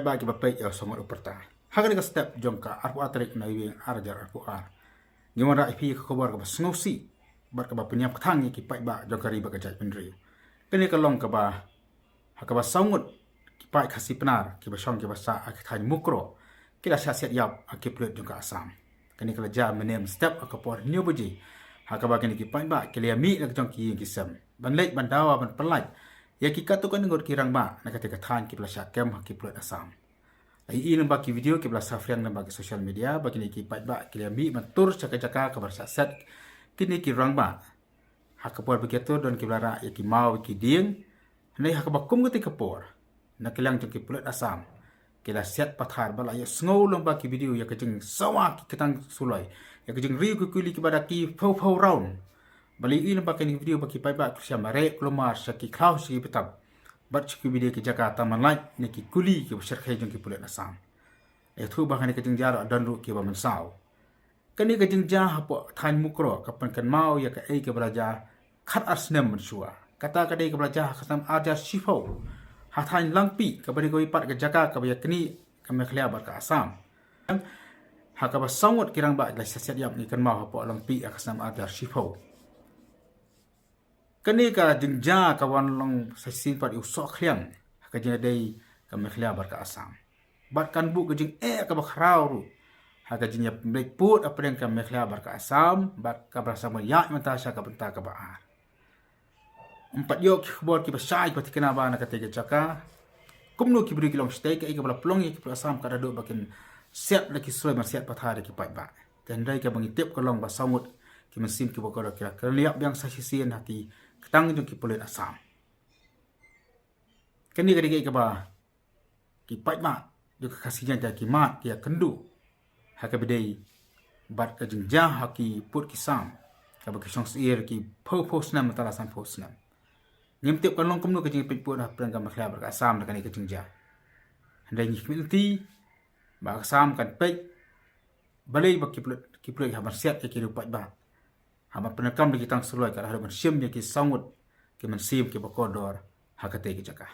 ba ki ba pe ya somot uperta hagan ka step jongka arpu atrik na wi arjar arpu ar ngimara ipi ka kobar ka snowsi bar ka ba penyap thang ki pai ba jongkari ba ka jai pendri kene ka long ka ba ha ka ba saungut ki pai khasi penar ki ba song ki ba sa ak thai mukro ki la siat yap ak plet jongka asam kene ka ja menem step ak por new buji ha ka ba kene ki pai ba ki le mi nak jong ki sem ban lek ban dawa ban pelaj ya ki katukan ngot kirang ba na ketika than ki plasha kem ha ki plet asam ai in ba ki video ki plasha friend na ba ki social media ba kini ki pai ba ki le mi man tur chaka kabar set kini ki rang ba ha ka por begitu don ki blara ya ki mau ki ding nei ha ka ba kum ngati ka por na kilang ki plet asam ki la set pathar bala ya sngow long ba ki video ya ka jing sawa ki ketang sulai ya ka jing ri ku kuli ki bada ki fau round bali ini pakai video bagi pai ba sia mare kelomar saki khau si betab bat ki video ki Jakarta manlai ne ki kuli ki besar khai jong ki pulet asam thu ba kan ki jing jar dan ru ki ba man saw kani ki jing ja hapo than mukro kapan kan mau ya ka ei ki belajar khat asnem man suwa kata ka dei ki belajar khatam aja sifau ha than langpi ka bari ko ipat ke Jakarta ka ba kini ka me khlia ba ka asam ha ka ba sangot kirang ba la siat yam ni kan mau hapo langpi akasam aja sifau kani ka jingja kawan long sasin pat usok khiang ka jing dei ka mekhlia bar ka asam bat kan bu ka jing ka bakhrau ru ha ka jing blek put apreng ka mekhlia bar ka asam bat ka berasa ya menta sa ka benta ka baar empat yok khbor ki basai pat kena ba na ka tege chaka kumno ki bri kilong stay ka bala plong ki asam ka do bakin set la ki soi mar set pathare ki pai ba ten dai ka bangi tip ka long ba samut ki mesim ki bokor kira liap yang sa sisien hati ketang jong ki pulet asam kani kadi ke ba ki pai ma jo ka kasinya ja ki mat ki kendu ha ka bedei bat ka jing ja ha ki put ki sam ka ba ki song sier ki po snam tala sam po snam nim tip kan long kumno ka jing pit put ha prang ka ma khla bar ka asam kani ka jing ja handai ni milti ba asam kan pe balai ba ki pulet ha mar siat ki rupat ba hama penekam di kitang sulai ka hadapan sim ki sangut ki man sim ki bakodor hakate ki jaka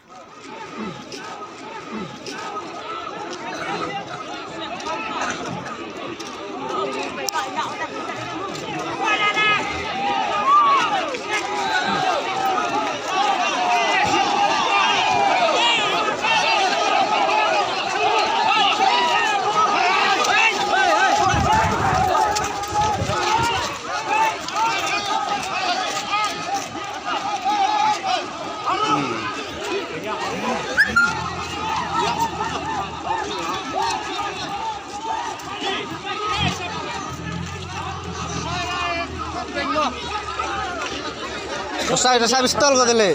Usai pistol ka dili.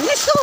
Listo.